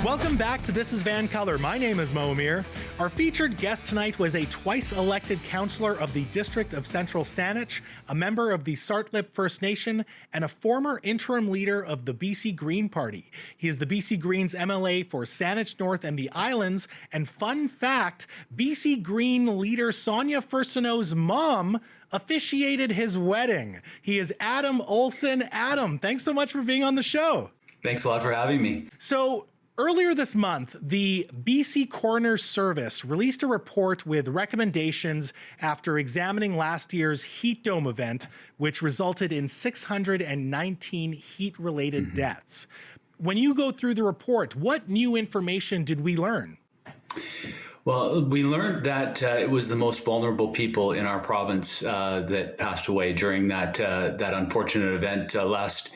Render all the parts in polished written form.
Welcome back to This is VANCOLOUR. My name is Mo Amir. Our featured guest tonight was a twice-elected councillor of the District of Central Saanich, a member of the Sartlip First Nation, and a former interim leader of the BC Green Party. He is the BC Greens MLA for Saanich-North and the Islands. And fun fact, BC Green leader Sonia Furstenau's mom officiated his wedding. He is Adam Olsen. Adam, thanks so much for being on the show. Thanks a lot for having me. So, earlier this month, the BC Coroner's Service released a report with recommendations after examining last year's heat dome event, which resulted in 619 heat-related deaths. When you go through the report, what new information did we learn? Well, we learned that it was the most vulnerable people in our province that passed away during that unfortunate event last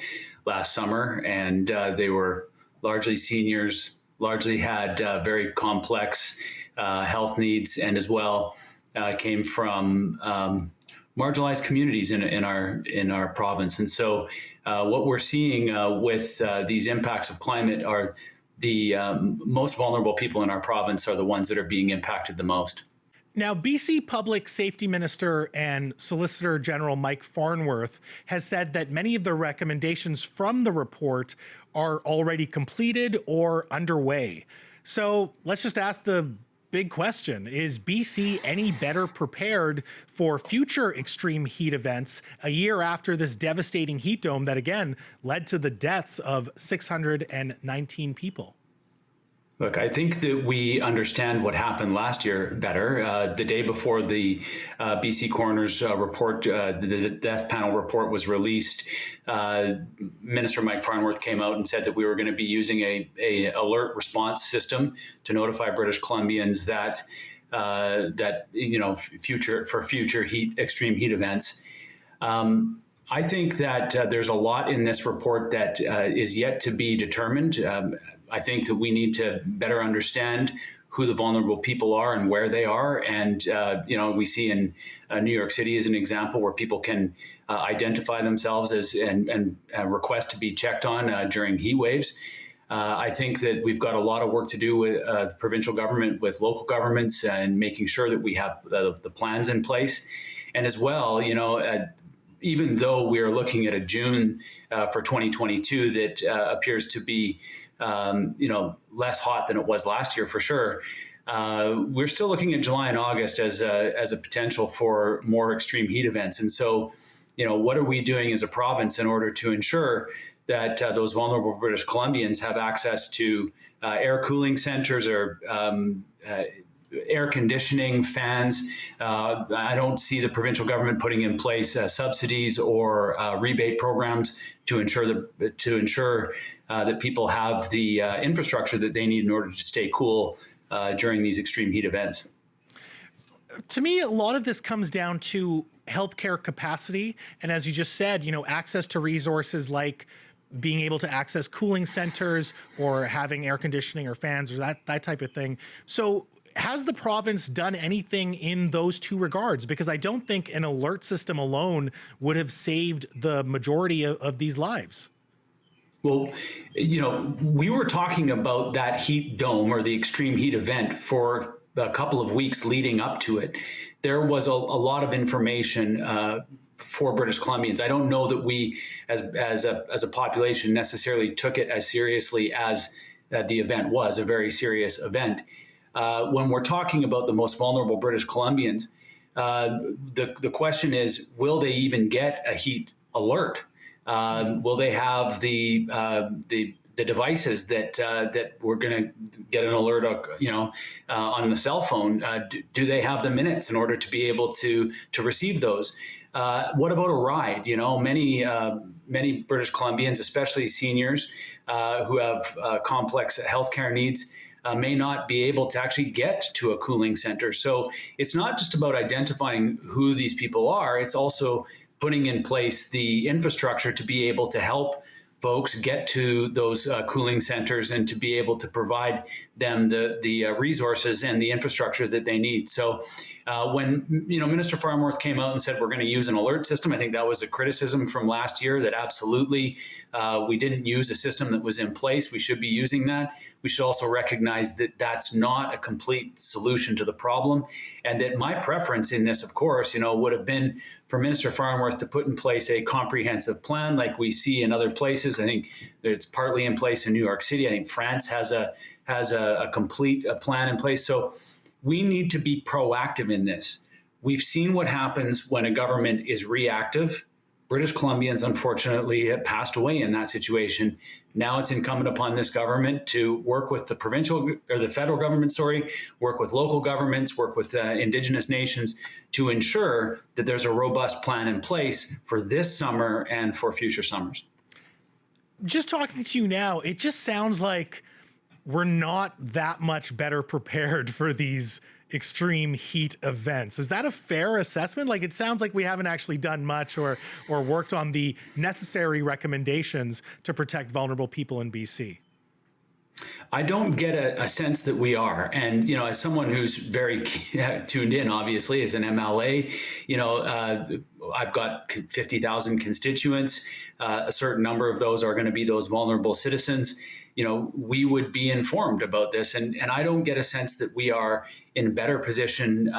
summer, and they were largely seniors, largely had very complex health needs, and as well came from marginalized communities in our province. And so what we're seeing with these impacts of climate are the most vulnerable people in our province are the ones that are being impacted the most. Now, BC Public Safety Minister and Solicitor General Mike Farnworth has said that many of the recommendations from the report are already completed or underway. So let's just ask the big question. Is BC any better prepared for future extreme heat events a year after this devastating heat dome that, again, led to the deaths of 619 people? Look, I think that we understand what happened last year better. The day before the BC Coroner's report, the death panel report was released, Minister Mike Farnworth came out and said that we were going to be using a alert response system to notify British Columbians that future extreme heat events. I think that there's a lot in this report that is yet to be determined. I think that we need to better understand who the vulnerable people are and where they are. And, we see in New York City as an example where people can identify themselves and request to be checked on during heat waves. I think that we've got a lot of work to do with the provincial government, with local governments, and making sure that we have the plans in place. And as well, even though we are looking at a June for 2022 that appears to be less hot than it was last year for sure, we're still looking at July and August as a potential for more extreme heat events. And so, what are we doing as a province in order to ensure that those vulnerable British Columbians have access to air cooling centers or air conditioning, fans? I don't see the provincial government putting in place subsidies or rebate programs to ensure that people have the infrastructure that they need in order to stay cool during these extreme heat events. To me, a lot of this comes down to healthcare capacity, and as you just said, access to resources like being able to access cooling centers or having air conditioning or fans or that type of thing. So, has the province done anything in those two regards? Because I don't think an alert system alone would have saved the majority of these lives. Well, we were talking about that heat dome or the extreme heat event for a couple of weeks leading up to it. There was a lot of information for British Columbians. I don't know that we, as a population, necessarily took it as seriously as the event was, a very serious event. When we're talking about the most vulnerable British Columbians, the question is, will they even get a heat alert? Will they have the devices that we're going to get an alert, on the cell phone? Do they have the minutes in order to be able to receive those? What about a ride? Many British Columbians, especially seniors who have complex healthcare needs, may not be able to actually get to a cooling center. So it's not just about identifying who these people are, it's also putting in place the infrastructure to be able to help folks get to those cooling centers and to be able to provide them the resources and the infrastructure that they need. So when Minister Farnworth came out and said we're going to use an alert system, I think that was a criticism from last year that absolutely we didn't use a system that was in place. We should be using that. We should also recognize that that's not a complete solution to the problem, and that my preference in this, of course, would have been for Minister Farnworth to put in place a comprehensive plan like we see in other places. I think it's partly in place in New York City. I think France has a complete plan in place. So we need to be proactive in this. We've seen what happens when a government is reactive. British Columbians, unfortunately, have passed away in that situation. Now it's incumbent upon this government to work with the federal government, work with local governments, work with Indigenous nations to ensure that there's a robust plan in place for this summer and for future summers. Just talking to you now, it just sounds like we're not that much better prepared for these extreme heat events. Is that a fair assessment? Like, it sounds like we haven't actually done much or worked on the necessary recommendations to protect vulnerable people in BC. I don't get a sense that we are. And, as someone who's very tuned in, obviously, as an MLA, I've got 50,000 constituents. A certain number of those are going to be those vulnerable citizens. We would be informed about this. And I don't get a sense that we are in a better position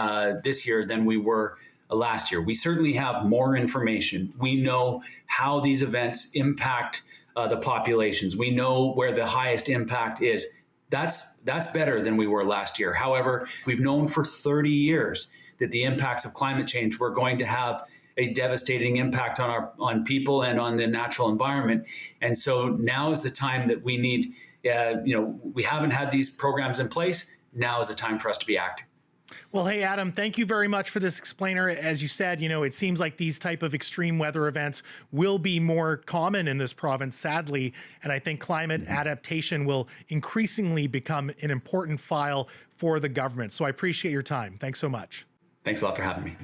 this year than we were last year. We certainly have more information. We know how these events impact the populations. We know where the highest impact is. That's better than we were last year. However, we've known for 30 years that the impacts of climate change were going to have a devastating impact on people and on the natural environment. And so now is the time that we need, we haven't had these programs in place. Now is the time for us to be active. Well, hey, Adam, thank you very much for this explainer. As you said, it seems like these type of extreme weather events will be more common in this province, sadly. And I think climate adaptation will increasingly become an important file for the government. So I appreciate your time. Thanks so much. Thanks a lot for having me.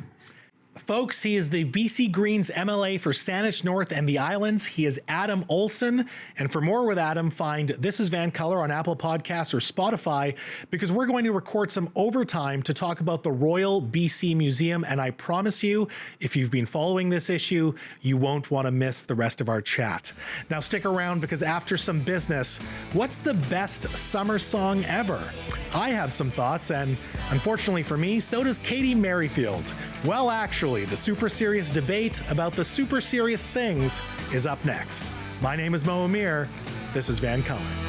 Folks, he is the BC Greens MLA for Saanich-North and the Islands. He is Adam Olsen. And for more with Adam, find This is VANCOLOUR on Apple Podcasts or Spotify, because we're going to record some overtime to talk about the Royal BC Museum. And I promise you, if you've been following this issue, you won't want to miss the rest of our chat. Now stick around, because after some business, what's the best summer song ever? I have some thoughts, and unfortunately for me, so does Katie Merrifield. Well, actually, the super serious debate about the super serious things is up next. My name is Mo Amir. This is VANCOLOUR.